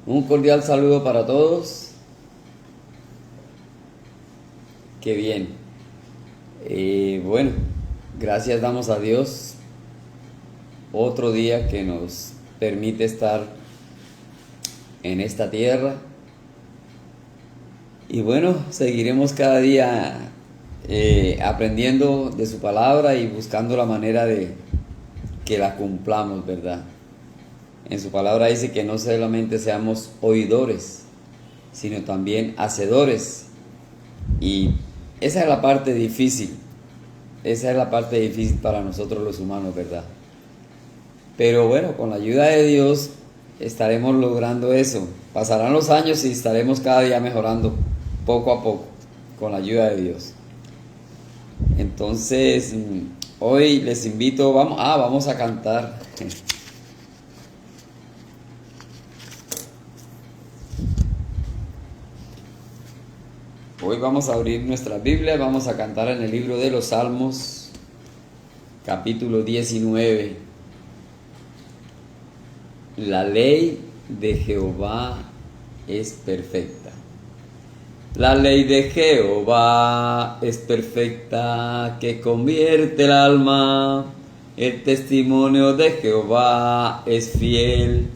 Un cordial saludo para todos. Qué bien. Bueno, gracias damos a Dios. Otro día que nos permite estar en esta tierra. Y bueno, seguiremos cada día aprendiendo de su palabra y buscando la manera de que la cumplamos, ¿verdad? En su palabra dice que no solamente seamos oidores, sino también hacedores. Y esa es la parte difícil. Esa es la parte difícil para nosotros los humanos, ¿verdad? Pero bueno, con la ayuda de Dios estaremos logrando eso. Pasarán los años y estaremos cada día mejorando poco a poco, con la ayuda de Dios. Entonces, hoy les invito, vamos a cantar. Hoy vamos a abrir nuestra Biblia, vamos a cantar en el libro de los Salmos, capítulo 19. La ley de Jehová es perfecta. La ley de Jehová es perfecta, que convierte el alma. El testimonio de Jehová es fiel,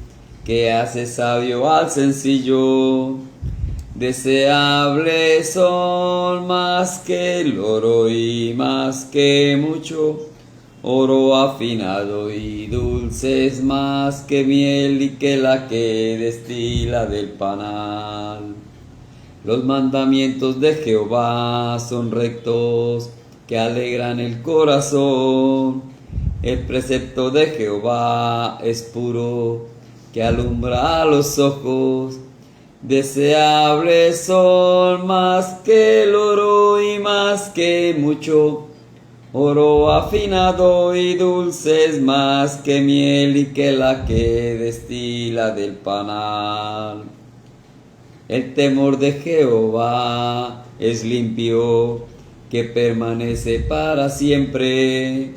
que hace sabio al sencillo. Deseables son más que el oro y más que mucho oro afinado, y dulces más que miel y que la que destila del panal. Los mandamientos de Jehová son rectos, que alegran el corazón. El precepto de Jehová es puro, que alumbra los ojos. Deseables son más que el oro y más que mucho oro afinado, y dulces más que miel y que la que destila del panal. El temor de Jehová es limpio, que permanece para siempre.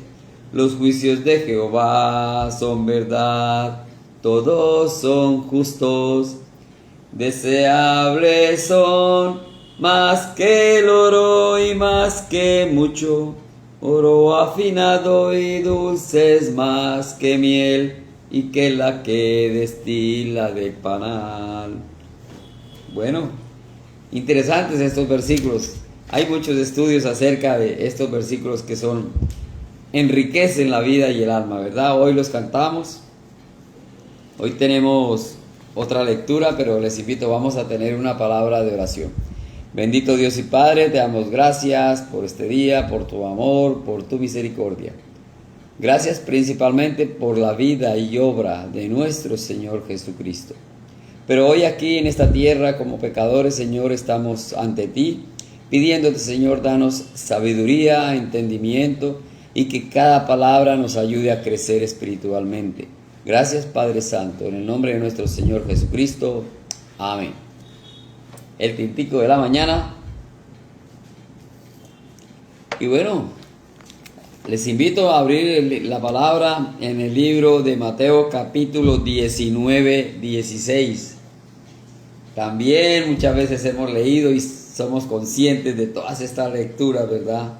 Los juicios de Jehová son verdad, todos son justos. Deseables son más que el oro y más que mucho oro afinado, y dulces más que miel y que la que destila del panal. Bueno, interesantes estos versículos. Hay muchos estudios acerca de estos versículos que enriquecen la vida y el alma, ¿verdad? Hoy los cantamos. Hoy tenemos otra lectura, pero les invito, vamos a tener una palabra de oración. Bendito Dios y Padre, te damos gracias por este día, por tu amor, por tu misericordia. Gracias principalmente por la vida y obra de nuestro Señor Jesucristo. Pero hoy aquí en esta tierra, como pecadores, Señor, estamos ante ti, pidiéndote, Señor, danos sabiduría, entendimiento, y que cada palabra nos ayude a crecer espiritualmente. Gracias, Padre Santo, en el nombre de nuestro Señor Jesucristo. Amén. El tintico de la mañana. Y bueno, les invito a abrir la palabra en el libro de Mateo capítulo 19, 16. También muchas veces hemos leído y somos conscientes de todas estas lecturas, ¿verdad?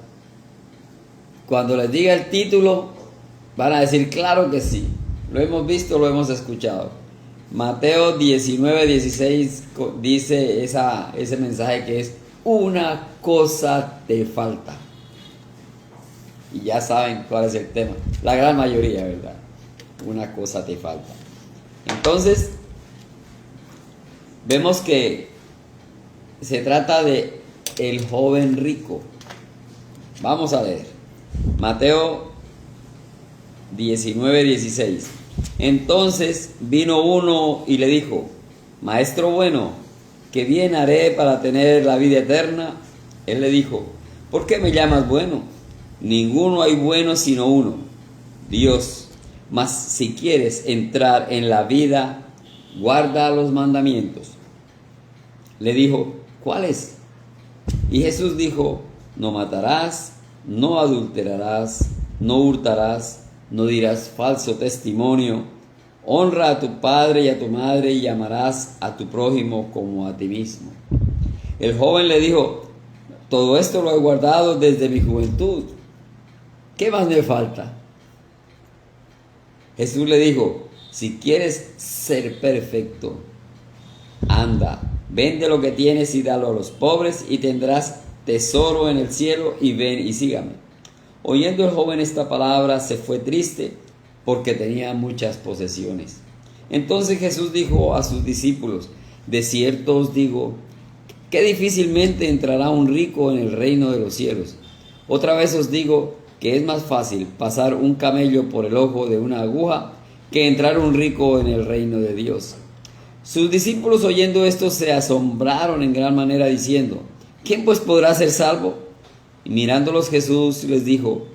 Cuando les diga el título, van a decir, claro que sí. Lo hemos visto, lo hemos escuchado. Mateo 19, 16 dice ese mensaje que es: una cosa te falta. Y ya saben cuál es el tema. La gran mayoría, ¿verdad? Una cosa te falta. Entonces, vemos que se trata de el joven rico. Vamos a leer. Mateo 19, 16. Entonces vino uno y le dijo: Maestro bueno, ¿qué bien haré para tener la vida eterna? Él le dijo: ¿por qué me llamas bueno? Ninguno hay bueno sino uno, Dios. Mas si quieres entrar en la vida, guarda los mandamientos. Le dijo: ¿cuáles? Y Jesús dijo: no matarás, no adulterarás, no hurtarás, no dirás falso testimonio, honra a tu padre y a tu madre y amarás a tu prójimo como a ti mismo. El joven le dijo, todo esto lo he guardado desde mi juventud. ¿Qué más me falta? Jesús le dijo, si quieres ser perfecto, anda, vende lo que tienes y dalo a los pobres y tendrás tesoro en el cielo, y ven y sígame. Oyendo el joven esta palabra, se fue triste porque tenía muchas posesiones. Entonces Jesús dijo a sus discípulos, de cierto os digo, que difícilmente entrará un rico en el reino de los cielos. Otra vez os digo que es más fácil pasar un camello por el ojo de una aguja que entrar un rico en el reino de Dios. Sus discípulos, oyendo esto, se asombraron en gran manera, diciendo, ¿quién pues podrá ser salvo? Y mirándolos Jesús les dijo,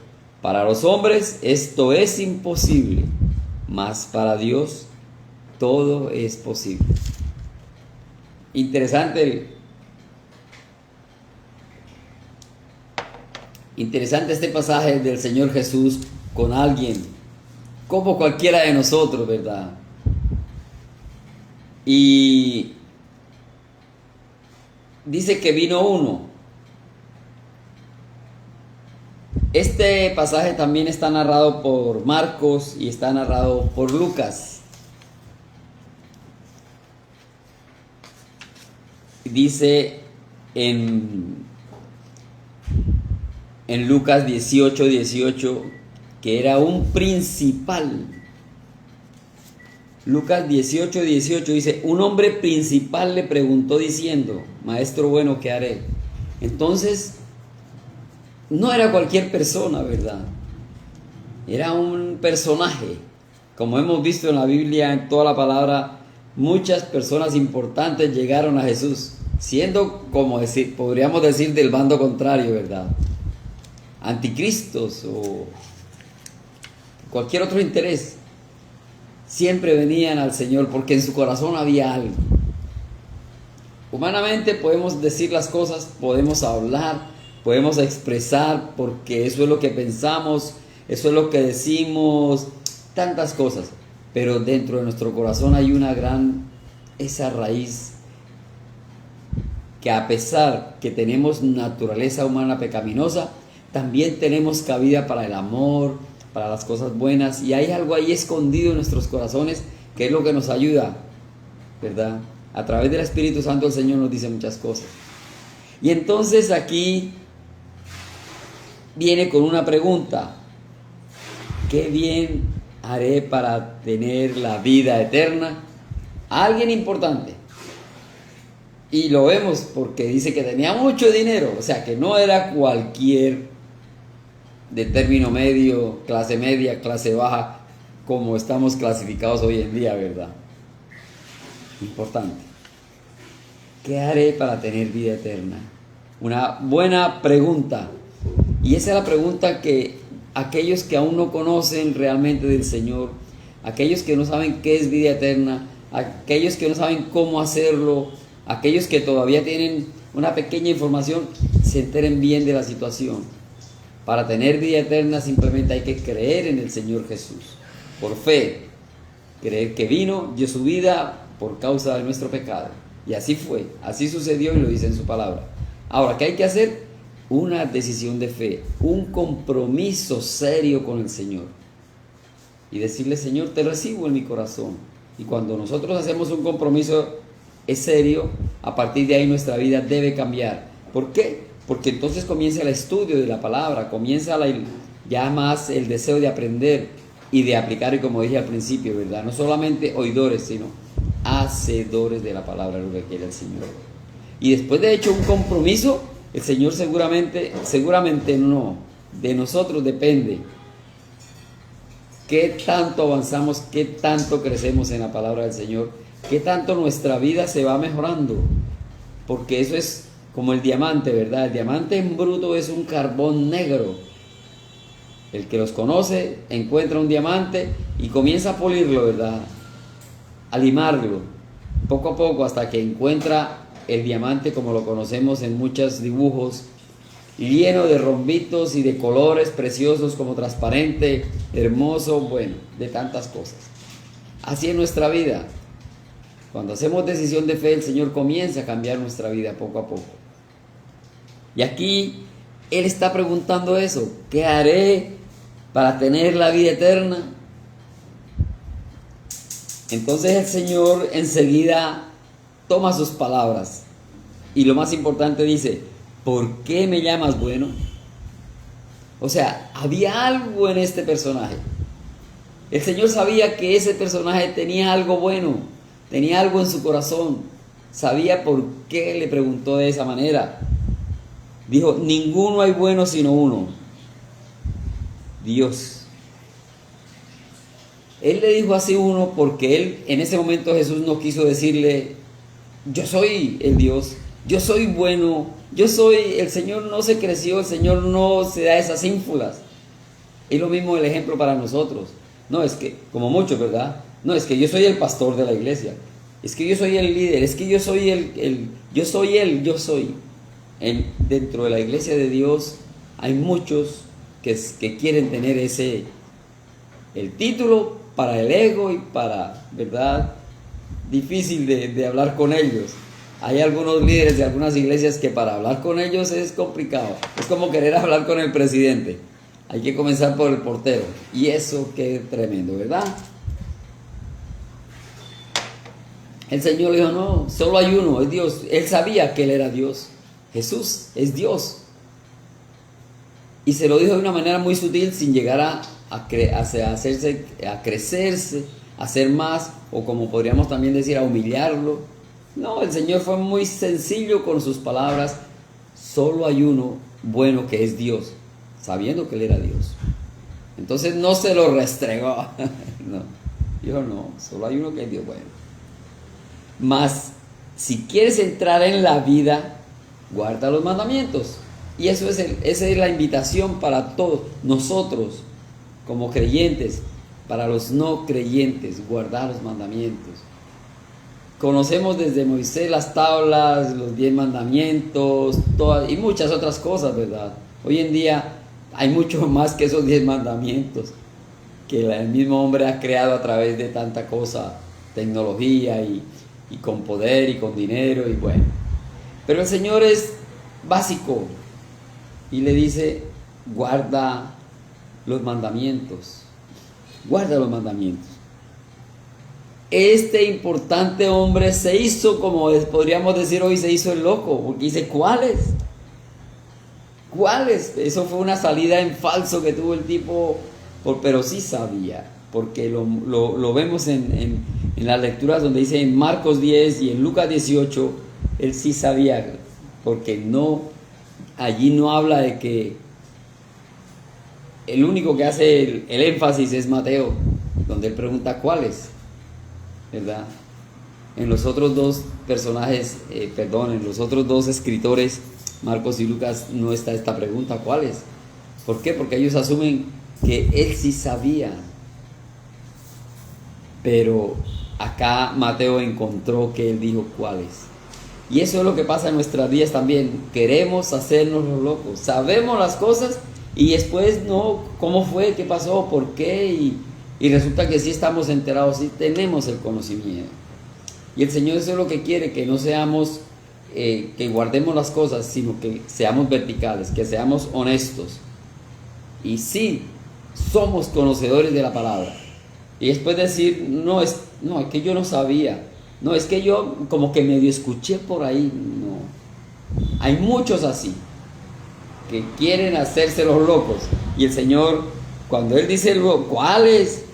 para los hombres esto es imposible, mas para Dios todo es posible. Interesante este pasaje del Señor Jesús con alguien como cualquiera de nosotros, ¿verdad? Y dice que vino uno. Este pasaje también está narrado por Marcos y está narrado por Lucas. Dice en Lucas 18:18 que era un principal. Lucas 18:18 dice, un hombre principal le preguntó diciendo, maestro bueno, ¿qué haré? Entonces, no era cualquier persona, ¿verdad? Era un personaje. Como hemos visto en la Biblia, en toda la palabra, muchas personas importantes llegaron a Jesús, siendo, como decir, podríamos decir, del bando contrario, ¿verdad? Anticristos o cualquier otro interés. Siempre venían al Señor porque en su corazón había algo. Humanamente podemos decir las cosas, podemos hablar, podemos expresar, porque eso es lo que pensamos, eso es lo que decimos, tantas cosas. Pero dentro de nuestro corazón hay esa raíz, que a pesar que tenemos naturaleza humana pecaminosa, también tenemos cabida para el amor, para las cosas buenas, y hay algo ahí escondido en nuestros corazones que es lo que nos ayuda, ¿verdad? A través del Espíritu Santo el Señor nos dice muchas cosas. Y entonces aquí viene con una pregunta: ¿qué bien haré para tener la vida eterna? Alguien importante. Y lo vemos porque dice que tenía mucho dinero, o sea que no era cualquier de término medio, clase media, clase baja, como estamos clasificados hoy en día, ¿verdad? Importante. ¿Qué haré para tener vida eterna? Una buena pregunta. Y esa es la pregunta que aquellos que aún no conocen realmente del Señor, aquellos que no saben qué es vida eterna, aquellos que no saben cómo hacerlo, aquellos que todavía tienen una pequeña información, se enteren bien de la situación. Para tener vida eterna simplemente hay que creer en el Señor Jesús, por fe, creer que vino, dio su vida por causa de nuestro pecado. Y así fue, así sucedió y lo dice en su palabra. Ahora, ¿qué hay que hacer? Una decisión de fe, un compromiso serio con el Señor. Y decirle, Señor, te recibo en mi corazón. Y cuando nosotros hacemos un compromiso serio, a partir de ahí nuestra vida debe cambiar. ¿Por qué? Porque entonces comienza el estudio de la palabra, comienza ya más el deseo de aprender y de aplicar, y como dije al principio, ¿verdad? No solamente oidores, sino hacedores de la palabra, lo que quiere el Señor. Y después de hecho un compromiso, el Señor seguramente no, de nosotros depende qué tanto avanzamos, qué tanto crecemos en la palabra del Señor, qué tanto nuestra vida se va mejorando, porque eso es como el diamante, ¿verdad? El diamante en bruto es un carbón negro. El que los conoce encuentra un diamante y comienza a pulirlo, ¿verdad? A limarlo, poco a poco, hasta que encuentra el diamante como lo conocemos en muchos dibujos, lleno de rombitos y de colores preciosos, como transparente, hermoso, bueno, de tantas cosas. Así es nuestra vida. Cuando hacemos decisión de fe, el Señor comienza a cambiar nuestra vida poco a poco. Y aquí Él está preguntando eso: ¿qué haré para tener la vida eterna? Entonces el Señor enseguida toma sus palabras y lo más importante dice: ¿por qué me llamas bueno? O sea, había algo en este personaje. El Señor sabía que ese personaje tenía algo bueno, tenía algo en su corazón. Sabía por qué le preguntó de esa manera. Dijo: ninguno hay bueno sino uno, Dios. Él le dijo así uno porque él, en ese momento Jesús no quiso decirle: yo soy el Dios, yo soy bueno, yo soy. El Señor no se creció, el Señor no se da esas ínfulas. Es lo mismo el ejemplo para nosotros. No es que, como muchos, ¿verdad? No es que yo soy el pastor de la iglesia, es que yo soy el líder, es que yo soy yo soy. Dentro de la iglesia de Dios hay muchos que quieren tener el título para el ego y para, ¿verdad? Difícil de hablar con ellos. Hay algunos líderes de algunas iglesias que para hablar con ellos es complicado. Es como querer hablar con el presidente. Hay que comenzar por el portero. Y eso qué tremendo, ¿verdad? El Señor le dijo: no, solo hay uno, es Dios. Él sabía que Él era Dios. Jesús es Dios. Y se lo dijo de una manera muy sutil, sin llegar a crecerse, a ser más, o como podríamos también decir, a humillarlo. No, el Señor fue muy sencillo con sus palabras. Solo hay uno bueno, que es Dios, sabiendo que Él era Dios. Entonces no se lo restregó. No, dijo: no, solo hay uno que es Dios bueno. Mas, si quieres entrar en la vida, guarda los mandamientos. Y esa es la invitación para todos nosotros como creyentes. Para los no creyentes, guardar los mandamientos. Conocemos desde Moisés las tablas, los 10 mandamientos, y muchas otras cosas, ¿verdad? Hoy en día hay mucho más que esos 10 mandamientos que el mismo hombre ha creado a través de tanta cosa, tecnología y con poder y con dinero y bueno. Pero el Señor es básico y le dice: guarda los mandamientos. Guarda los mandamientos. Este importante hombre se hizo, como podríamos decir hoy, se hizo el loco, porque dice: ¿cuáles? ¿Cuáles? Eso fue una salida en falso que tuvo el tipo, pero sí sabía, porque lo vemos en las lecturas donde dice en Marcos 10 y en Lucas 18, él sí sabía, porque allí no habla de que el único que hace el énfasis es Mateo, donde él pregunta cuáles, ¿verdad? En los otros dos personajes, en los otros dos escritores, Marcos y Lucas, no está esta pregunta: ¿cuáles? ¿Por qué? Porque ellos asumen que él sí sabía. Pero acá Mateo encontró que él dijo cuáles. Y eso es lo que pasa en nuestras vidas también. Queremos hacernos los locos. Sabemos las cosas y después no, ¿cómo fue? ¿Qué pasó? ¿Por qué? Y resulta que sí estamos enterados, sí tenemos el conocimiento. Y el Señor eso es lo que quiere, que no seamos, que guardemos las cosas, sino que seamos verticales, que seamos honestos. Y sí, somos conocedores de la palabra. Y después decir: no, es que yo no sabía. No, es que yo como que medio escuché por ahí. No. Hay muchos así, que quieren hacerse los locos. Y el Señor, cuando Él dice: ¿cuáles?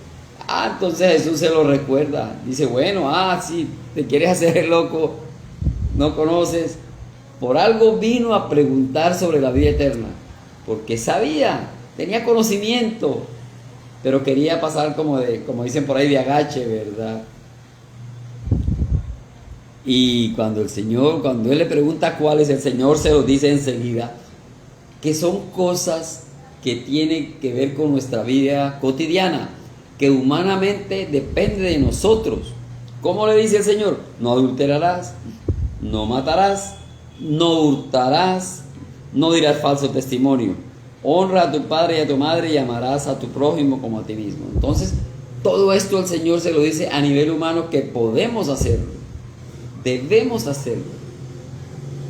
Entonces Jesús se lo recuerda. Dice: bueno, sí, te quieres hacer el loco, no conoces. Por algo vino a preguntar sobre la vida eterna, porque sabía, tenía conocimiento, pero quería pasar como dicen por ahí, de agache, ¿verdad? Y cuando Él le pregunta cuáles, el Señor se los dice enseguida, que son cosas que tienen que ver con nuestra vida cotidiana, que humanamente depende de nosotros. ¿Cómo le dice el Señor? No adulterarás, no matarás, no hurtarás, no dirás falso testimonio, honra a tu padre y a tu madre y amarás a tu prójimo como a ti mismo. Entonces, Todo esto el Señor se lo dice a nivel humano que podemos hacerlo, debemos hacerlo.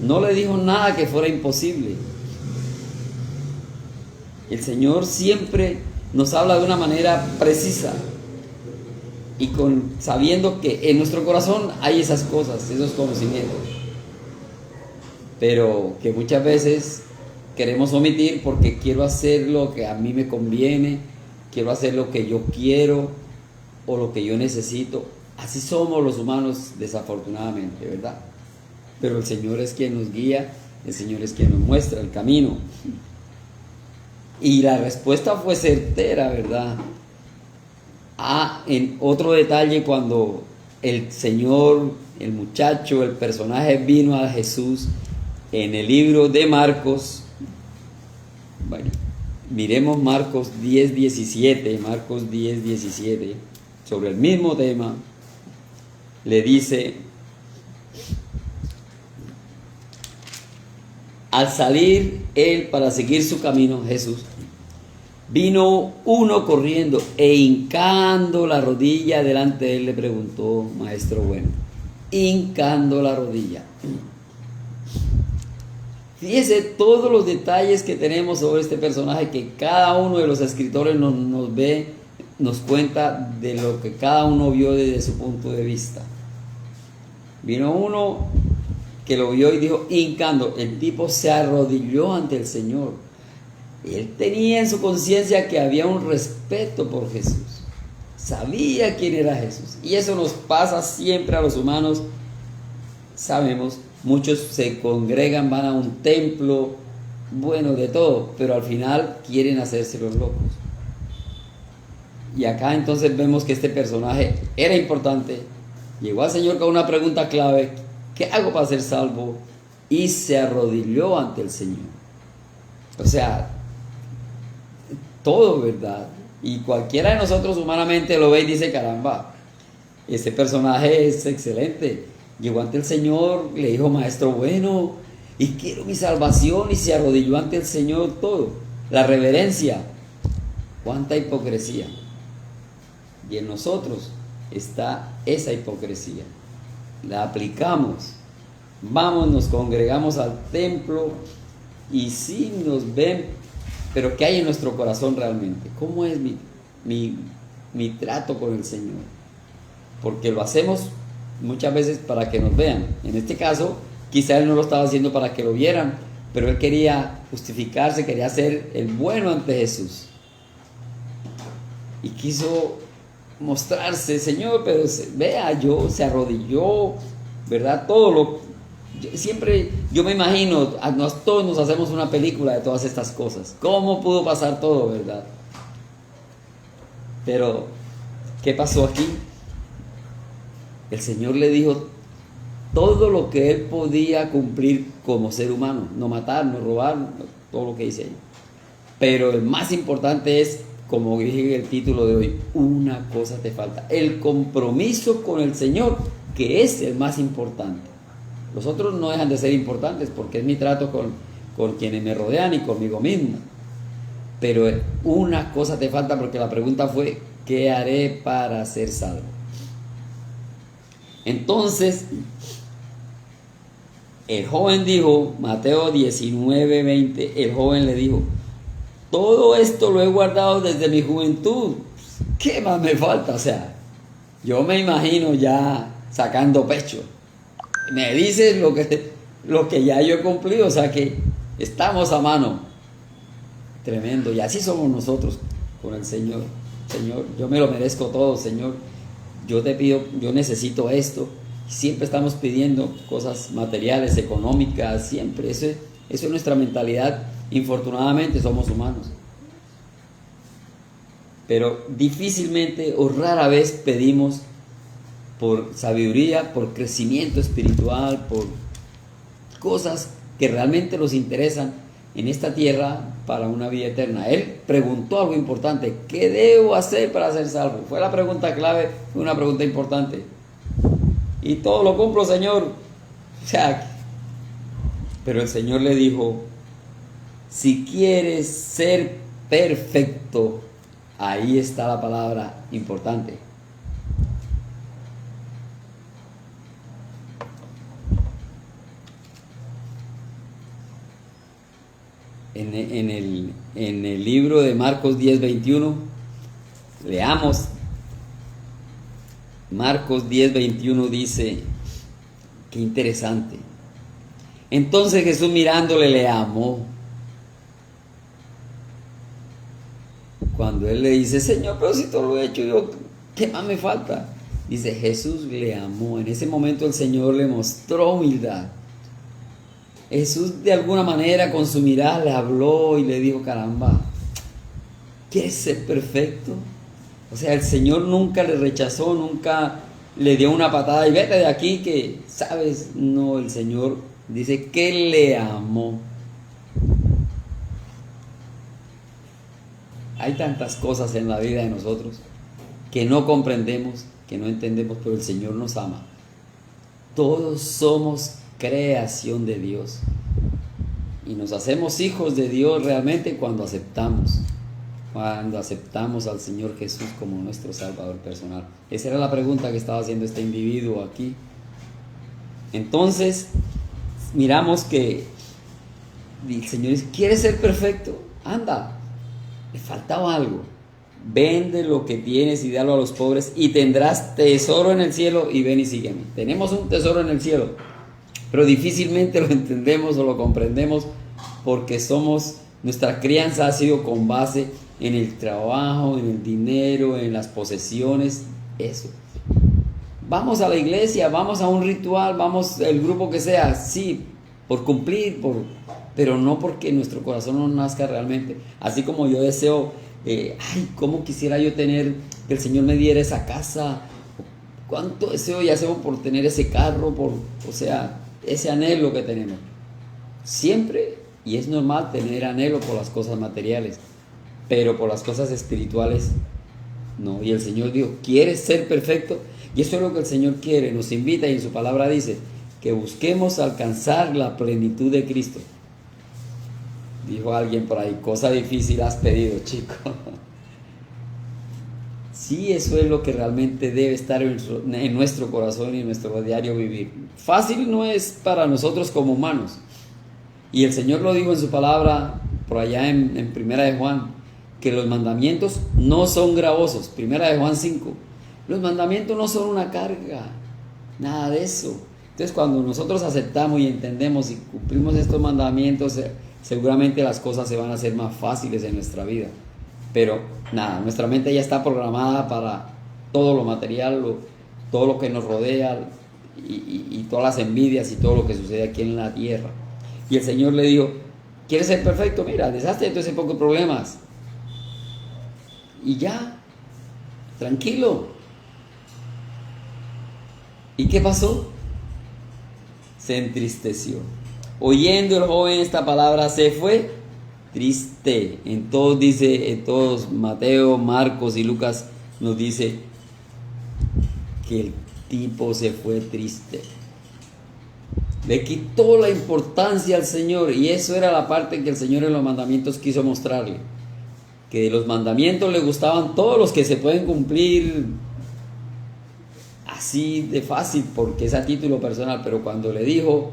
No le dijo nada que fuera imposible. El Señor siempre nos habla de una manera precisa y sabiendo que en nuestro corazón hay esas cosas, esos conocimientos, pero que muchas veces queremos omitir porque quiero hacer lo que a mí me conviene, quiero hacer lo que yo quiero o lo que yo necesito. Así somos los humanos, desafortunadamente, ¿verdad? Pero el Señor es quien nos guía, el Señor es quien nos muestra el camino. Y la respuesta fue certera, ¿verdad? En otro detalle, cuando el Señor, el muchacho, el personaje vino a Jesús en el libro de Marcos, bueno, miremos Marcos 10:17, Marcos 10:17, sobre el mismo tema, le dice: al salir él para seguir su camino, Jesús, vino uno corriendo e hincando la rodilla delante de él le preguntó: maestro bueno, hincando la rodilla. Fíjese todos los detalles que tenemos sobre este personaje, que cada uno de los escritores nos cuenta de lo que cada uno vio desde su punto de vista. Vino uno que lo vio y dijo hincando, el tipo se arrodilló ante el Señor. Él tenía en su conciencia que había un respeto por Jesús, sabía quién era Jesús, y eso nos pasa siempre a los humanos. Sabemos, muchos se congregan, van a un templo, bueno, de todo, pero al final quieren hacerse los locos. Y acá entonces vemos que este personaje era importante, llegó al Señor con una pregunta clave: ¿qué hago para ser salvo? Y se arrodilló ante el Señor. O sea, todo, ¿verdad? Y cualquiera de nosotros humanamente lo ve y dice: caramba, ese personaje es excelente. Llegó ante el Señor, le dijo: maestro bueno, y quiero mi salvación, y se arrodilló ante el Señor. Todo, la reverencia. Cuánta hipocresía. Y en nosotros está esa hipocresía. La aplicamos, vamos, nos congregamos al templo y sí nos ven, pero ¿qué hay en nuestro corazón realmente? ¿Cómo es mi trato con el Señor? Porque lo hacemos muchas veces para que nos vean. En este caso, quizá él no lo estaba haciendo para que lo vieran, pero él quería justificarse, quería ser el bueno ante Jesús. Y quiso mostrarse: Señor, pero vea, se arrodilló, ¿verdad? Siempre yo me imagino, todos nos hacemos una película de todas estas cosas. ¿Cómo pudo pasar todo, verdad? Pero, ¿qué pasó aquí? El Señor le dijo todo lo que él podía cumplir como ser humano: no matar, no robar, todo lo que dice ahí. Pero el más importante es, como dije en el título de hoy, una cosa te falta: el compromiso con el Señor, que es el más importante. Los otros no dejan de ser importantes porque es mi trato con quienes me rodean y conmigo mismo. Pero una cosa te falta, porque la pregunta fue: ¿qué haré para ser salvo? Entonces, el joven dijo, Mateo 19:20, el joven le dijo: todo esto lo he guardado desde mi juventud, ¿qué más me falta? O sea, yo me imagino ya sacando pecho. Me dices lo que ya yo he cumplido, o sea que estamos a mano. Tremendo, y así somos nosotros con el Señor. Señor, yo me lo merezco todo, Señor. Yo te pido, yo necesito esto. Siempre estamos pidiendo cosas materiales, económicas, siempre. Eso es nuestra mentalidad. Infortunadamente somos humanos. Pero difícilmente o rara vez pedimos por sabiduría, por crecimiento espiritual, por cosas que realmente nos interesan en esta tierra para una vida eterna. Él preguntó algo importante: ¿qué debo hacer para ser salvo? Fue la pregunta clave, fue una pregunta importante. Y todo lo cumplo, Señor. O sea, pero el Señor le dijo: si quieres ser perfecto, Ahí está la palabra importante. En el libro de Marcos 10:21, leamos. Marcos 10:21 dice, qué interesante. Entonces Jesús mirándole le amó. Cuando él le dice, Señor, pero si todo lo he hecho yo, ¿qué más me falta? Dice, Jesús le amó. En ese momento el Señor le mostró humildad. Jesús de alguna manera con su mirada le habló y le dijo, caramba, ¿quieres ser perfecto? O sea, el Señor nunca le rechazó, nunca le dio una patada y vete de aquí que, ¿sabes? No, el Señor dice que le amó. Hay tantas cosas en la vida de nosotros que no comprendemos, que no entendemos, pero el Señor nos ama. Todos somos creación de Dios. Y nos hacemos hijos de Dios realmente cuando aceptamos al Señor Jesús como nuestro Salvador personal. Esa era la pregunta que estaba haciendo este individuo aquí. Entonces, miramos que el Señor dice, ¿quieres ser perfecto? Anda, le faltaba algo. Vende lo que tienes y dalo a los pobres y tendrás tesoro en el cielo y ven y sígueme. Tenemos un tesoro en el cielo, pero difícilmente lo entendemos o lo comprendemos porque nuestra crianza ha sido con base en el trabajo, en el dinero, en las posesiones, eso. Vamos a la iglesia, vamos a un ritual, vamos el grupo que sea, sí, por cumplir, pero no porque nuestro corazón no nazca realmente. Así como yo deseo, cómo quisiera yo tener, que el Señor me diera esa casa, cuánto deseo y hacemos por tener ese carro, ese anhelo que tenemos. Siempre, y es normal tener anhelo por las cosas materiales, pero por las cosas espirituales, no. Y el Señor dijo, ¿quieres ser perfecto? Y eso es lo que el Señor quiere, nos invita y en su palabra dice, que busquemos alcanzar la plenitud de Cristo. Dijo alguien por ahí, cosa difícil has pedido, chico. Sí, eso es lo que realmente debe estar en nuestro corazón y en nuestro diario vivir. Fácil no es para nosotros como humanos. Y el Señor lo dijo en su palabra, por allá en Primera de Juan, que los mandamientos no son gravosos. Primera de Juan 5. Los mandamientos no son una carga, nada de eso. Entonces cuando nosotros aceptamos y entendemos y cumplimos estos mandamientos, seguramente las cosas se van a hacer más fáciles en nuestra vida. Pero nada, nuestra mente ya está programada para todo lo material, todo lo que nos rodea y todas las envidias y todo lo que sucede aquí en la tierra. Y el Señor le dijo, ¿quieres ser perfecto? Mira, deshazte de todo ese poco de problemas. Y ya, tranquilo. ¿Y qué pasó? Se entristeció. Oyendo el joven esta palabra, se fue triste. En todos, Mateo, Marcos y Lucas nos dice que el tipo se fue triste. Le quitó la importancia al Señor, y eso era la parte que el Señor en los mandamientos quiso mostrarle. Que de los mandamientos le gustaban todos los que se pueden cumplir así de fácil, porque es a título personal, pero cuando le dijo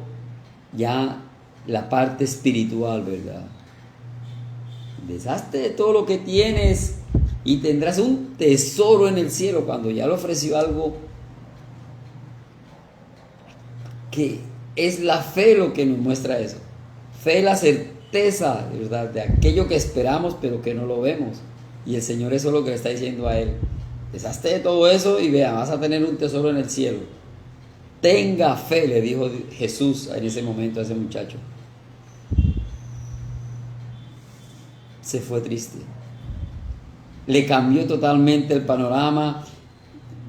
ya la parte espiritual, ¿verdad? Deshazte de todo lo que tienes y tendrás un tesoro en el cielo. Cuando ya le ofreció algo que es la fe lo que nos muestra eso. Fe es la certeza, ¿verdad?, de aquello que esperamos pero que no lo vemos. Y el Señor eso es lo que le está diciendo a él. Deshazte de todo eso y vea, vas a tener un tesoro en el cielo. Tenga fe, le dijo Jesús en ese momento a ese muchacho. Se fue triste. Le cambió totalmente el panorama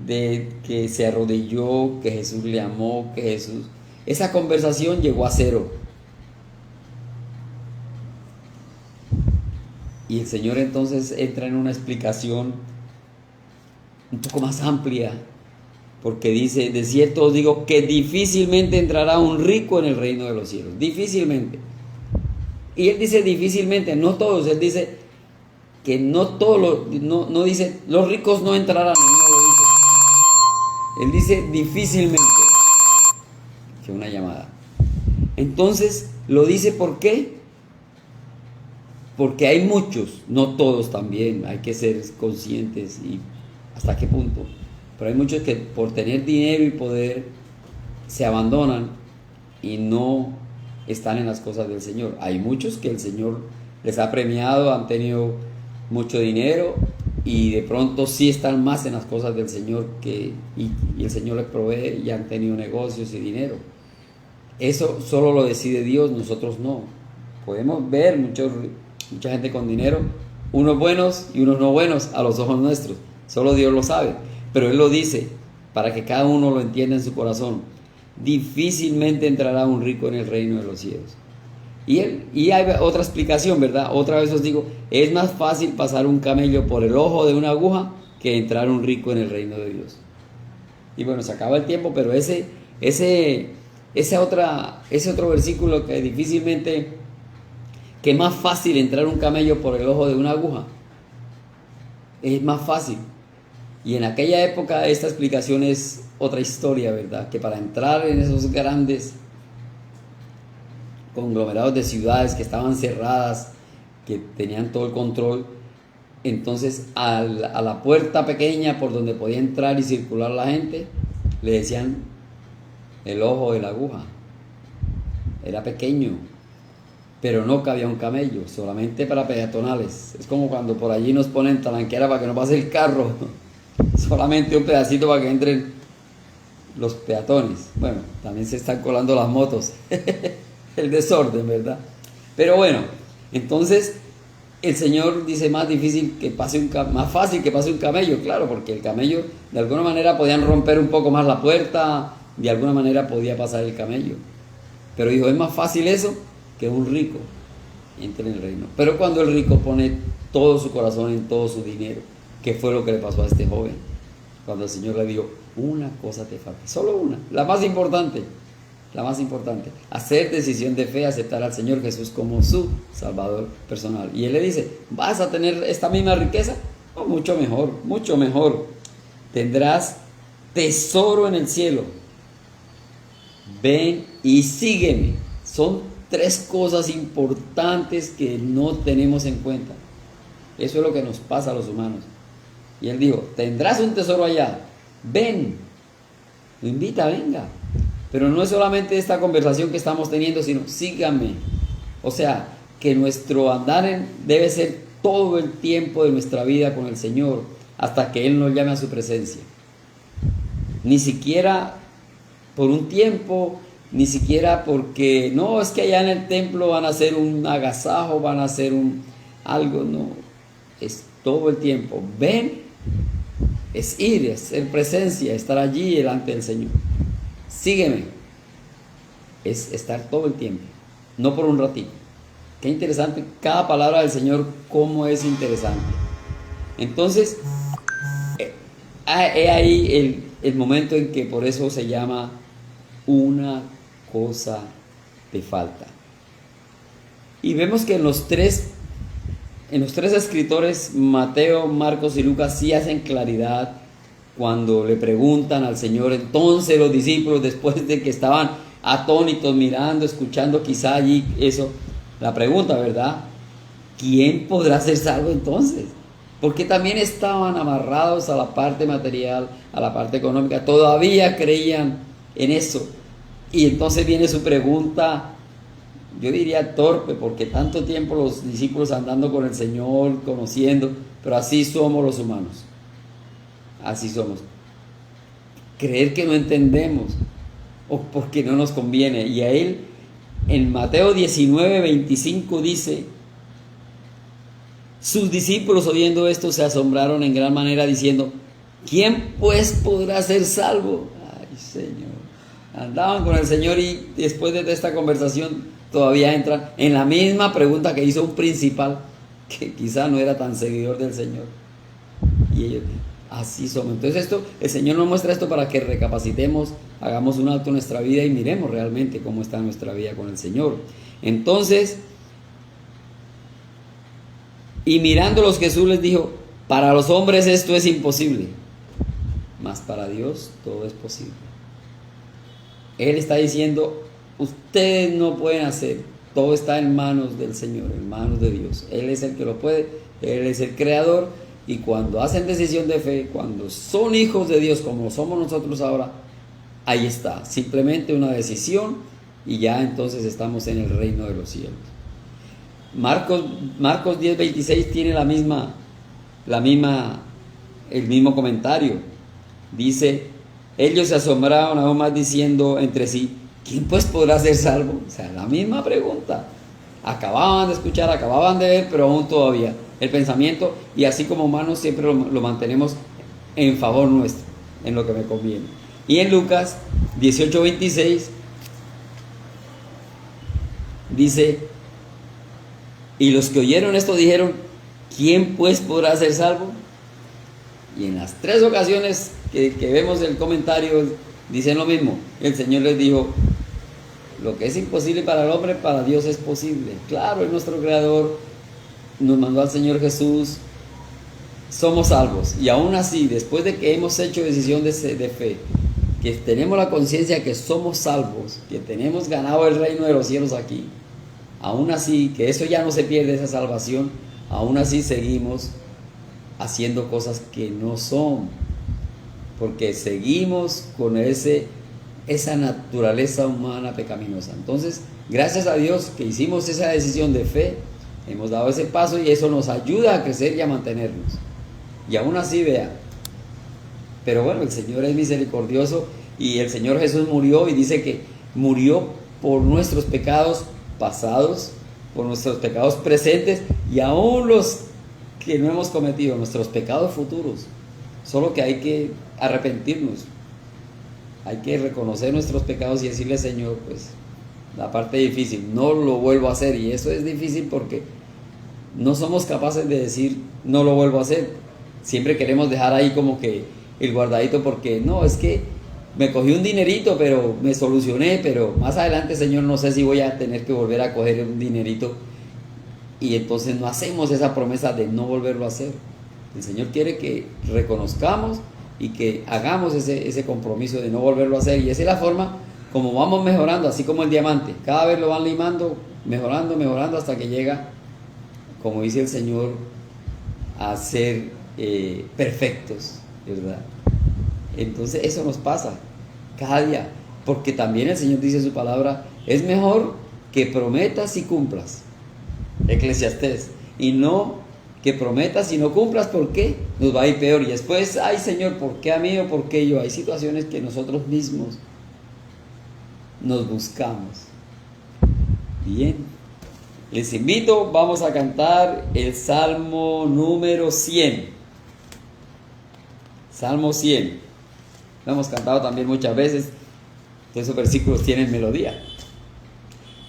de que se arrodilló, que Jesús le amó, que Jesús... Esa conversación llegó a cero. Y el Señor entonces entra en una explicación un poco más amplia, porque dice, de cierto os digo que difícilmente entrará un rico en el reino de los cielos. Difícilmente. Y él dice difícilmente, no todos. Él dice que no todo no dice, los ricos no entrarán, no lo dice. Él dice difícilmente. Que una llamada. Entonces, lo dice ¿por qué? Porque hay muchos, no todos también, hay que ser conscientes y hasta qué punto. Pero hay muchos que por tener dinero y poder se abandonan y no están en las cosas del Señor. Hay muchos que el Señor les ha premiado, han tenido mucho dinero y de pronto sí están más en las cosas del Señor y el Señor les provee y han tenido negocios y dinero. Eso solo lo decide Dios, nosotros no. Podemos ver mucha gente con dinero, unos buenos y unos no buenos a los ojos nuestros. Solo Dios lo sabe. Pero Él lo dice para que cada uno lo entienda en su corazón. Difícilmente entrará un rico en el reino de los cielos. Y hay otra explicación, ¿verdad? Otra vez os digo, es más fácil pasar un camello por el ojo de una aguja que entrar un rico en el reino de Dios. Y bueno, se acaba el tiempo, pero ese otro versículo que difícilmente, que es más fácil entrar un camello por el ojo de una aguja, es más fácil. Y en aquella época esta explicación es otra historia, ¿verdad? Que para entrar en esos grandes conglomerados de ciudades que estaban cerradas, que tenían todo el control, entonces a la puerta pequeña por donde podía entrar y circular la gente, le decían el ojo de la aguja. Era pequeño, pero no cabía un camello, solamente para peatonales. Es como cuando por allí nos ponen talanquera para que no pase el carro, solamente un pedacito para que entren los peatones. Bueno, también se están colando las motos, el desorden, ¿verdad? Pero bueno, entonces el Señor dice más fácil que pase un camello, claro, porque el camello de alguna manera podían romper un poco más la puerta, de alguna manera podía pasar el camello, pero dijo, es más fácil eso que un rico entre en el reino. Pero cuando el rico pone todo su corazón en todo su dinero, ¿qué fue lo que le pasó a este joven? Cuando el Señor le dijo, una cosa te falta, solo una, la más importante, hacer decisión de fe, aceptar al Señor Jesús como su Salvador personal. Y Él le dice, ¿vas a tener esta misma riqueza? Oh, mucho mejor, tendrás tesoro en el cielo. Ven y sígueme. Son 3 cosas importantes que no tenemos en cuenta. Eso es lo que nos pasa a los humanos. Y Él dijo, tendrás un tesoro allá, ven, lo invita, venga. Pero no es solamente esta conversación que estamos teniendo, sino sígame. O sea, que nuestro andar debe ser todo el tiempo de nuestra vida con el Señor, hasta que Él nos llame a su presencia. Ni siquiera por un tiempo, ni siquiera porque, no, es que allá en el templo van a hacer un agasajo, van a hacer algo, no. Es todo el tiempo. Ven, es ir, es ser presencia, estar allí delante del Señor. Sígueme. Es estar todo el tiempo, no por un ratito. Qué interesante, cada palabra del Señor, cómo es interesante. Entonces, he ahí el momento en que por eso se llama una cosa te falta. Y vemos que en los tres escritores, Mateo, Marcos y Lucas, sí hacen claridad cuando le preguntan al Señor. Entonces los discípulos, después de que estaban atónitos, mirando, escuchando quizá allí eso, la pregunta, ¿verdad? ¿Quién podrá ser salvo entonces? Porque también estaban amarrados a la parte material, a la parte económica, todavía creían en eso. Y entonces viene su pregunta, yo diría torpe, porque tanto tiempo los discípulos andando con el Señor, conociendo, pero así somos los humanos. Así somos. Creer que no entendemos o porque no nos conviene. Y a Él, en Mateo 19:25 dice, sus discípulos oyendo esto se asombraron en gran manera diciendo, ¿quién pues podrá ser salvo? Ay, Señor. Andaban con el Señor y después de esta conversación todavía entran en la misma pregunta que hizo un principal que quizá no era tan seguidor del Señor. Y ellos, así somos. Entonces el Señor nos muestra esto para que recapacitemos, hagamos un alto en nuestra vida y miremos realmente cómo está nuestra vida con el Señor. Entonces, Y mirándolos Jesús les dijo, para los hombres esto es imposible, mas para Dios todo es posible. Él está diciendo, ustedes no pueden hacer, todo está en manos del Señor, en manos de Dios. Él es el que lo puede, Él es el creador, y cuando hacen decisión de fe, cuando son hijos de Dios como somos nosotros ahora, ahí está, simplemente una decisión y ya entonces estamos en el reino de los cielos. Marcos 10:26 tiene el mismo comentario. Dice, ellos se asombraron aún más diciendo entre sí, ¿quién pues podrá ser salvo? O sea, la misma pregunta. Acababan de escuchar, acababan de ver, pero aún todavía el pensamiento, y así como humanos siempre lo mantenemos en favor nuestro, en lo que me conviene. Y en Lucas 18:26 dice, y los que oyeron esto dijeron, ¿quién pues podrá ser salvo? Y en las 3 ocasiones que vemos el comentario dicen lo mismo. El Señor les dijo, lo que es imposible para el hombre, para Dios es posible. Claro, es nuestro creador, nos mandó al Señor Jesús, somos salvos. Y aún así, después de que hemos hecho decisión de fe, que tenemos la conciencia que somos salvos, que tenemos ganado el reino de los cielos aquí, aún así, que eso ya no se pierde, esa salvación, aún así seguimos haciendo cosas que no son, porque seguimos con esa naturaleza humana pecaminosa. Entonces, gracias a Dios que hicimos esa decisión de fe, hemos dado ese paso y eso nos ayuda a crecer y a mantenernos. Y aún así, vea, pero bueno, el Señor es misericordioso y el Señor Jesús murió, y dice que murió por nuestros pecados pasados, por nuestros pecados presentes y aún los que no hemos cometido, nuestros pecados futuros. Solo que hay que arrepentirnos, hay que reconocer nuestros pecados y decirle, Señor, pues la parte difícil, no lo vuelvo a hacer. Y eso es difícil porque no somos capaces de decir, no lo vuelvo a hacer. Siempre queremos dejar ahí como que el guardadito, porque no, es que me cogí un dinerito, pero me solucioné, pero más adelante, Señor, no sé si voy a tener que volver a coger un dinerito. Y entonces no hacemos esa promesa de no volverlo a hacer. El Señor quiere que reconozcamos y que hagamos ese compromiso de no volverlo a hacer. Y esa es la forma como vamos mejorando, así como el diamante. Cada vez lo van limando, mejorando hasta que llega, como dice el Señor, a ser perfectos, ¿verdad? Entonces eso nos pasa cada día, porque también el Señor dice en su palabra, es mejor que prometas y cumplas, Eclesiastés, y no que prometas y no cumplas. ¿Por qué? Nos va a ir peor y después, ay Señor, ¿por qué a mí o por qué yo? Hay situaciones que nosotros mismos nos buscamos. Bien, les invito, vamos a cantar el Salmo número 100. Salmo 100. Lo hemos cantado también muchas veces. Esos versículos tienen melodía.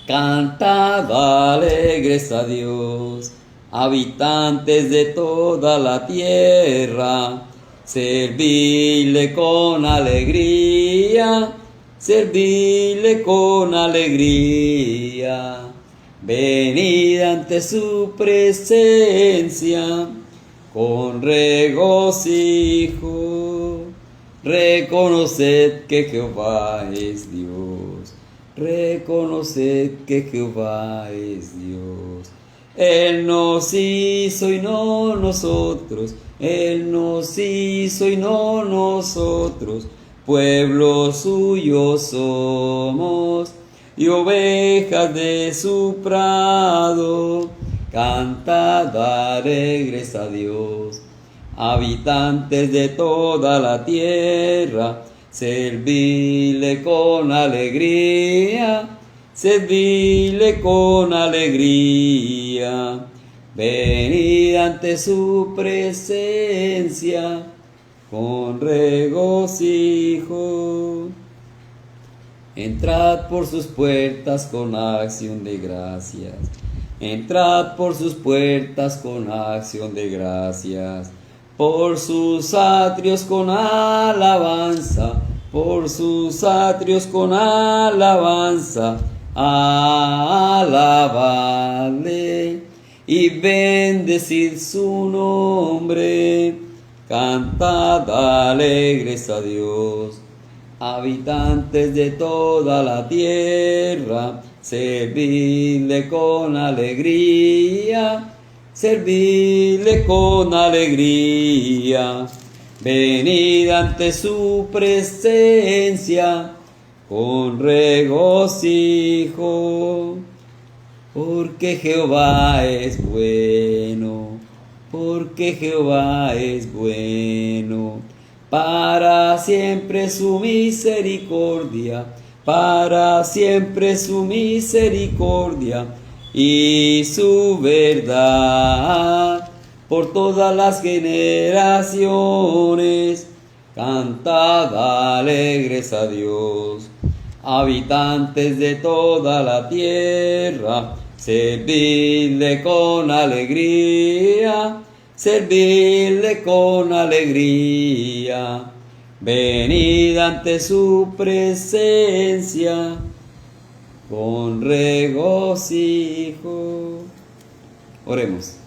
Cantad alegres a Dios, habitantes de toda la tierra, servidle con alegría, servidle con alegría. Venid ante su presencia con regocijo, reconoced que Jehová es Dios, reconoced que Jehová es Dios. Él nos hizo y no nosotros, Él nos hizo y no nosotros, pueblo suyo somos y ovejas de su prado. Cantad alegres a Dios, habitantes de toda la tierra, servidle con alegría, servidle con alegría. Venid ante su presencia con regocijo. Entrad por sus puertas con acción de gracias. Entrad por sus puertas con acción de gracias. Por sus atrios con alabanza. Por sus atrios con alabanza. Alabadle. y bendecid su nombre. Cantad alegres a Dios, habitantes de toda la tierra, servidle con alegría, servidle con alegría. Venid ante su presencia con regocijo, porque Jehová es bueno, porque Jehová es bueno. Para siempre su misericordia, para siempre su misericordia y su verdad por todas las generaciones. Cantad alegres a Dios, habitantes de toda la tierra, servidle con alegría, servidle con alegría. Venid ante su presencia con regocijo. Oremos.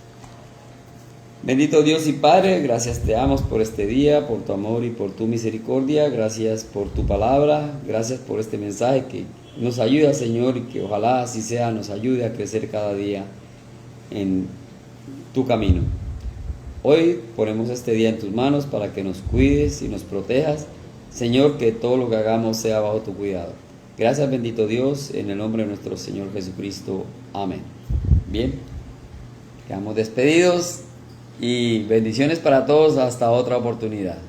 Bendito Dios y Padre, gracias te damos por este día, por tu amor y por tu misericordia. Gracias por tu palabra, gracias por este mensaje que nos ayuda, Señor, y que ojalá así sea, nos ayude a crecer cada día en tu camino. Hoy ponemos este día en tus manos para que nos cuides y nos protejas. Señor, que todo lo que hagamos sea bajo tu cuidado. Gracias, bendito Dios, en el nombre de nuestro Señor Jesucristo. Amén. Bien, quedamos despedidos y bendiciones para todos hasta otra oportunidad.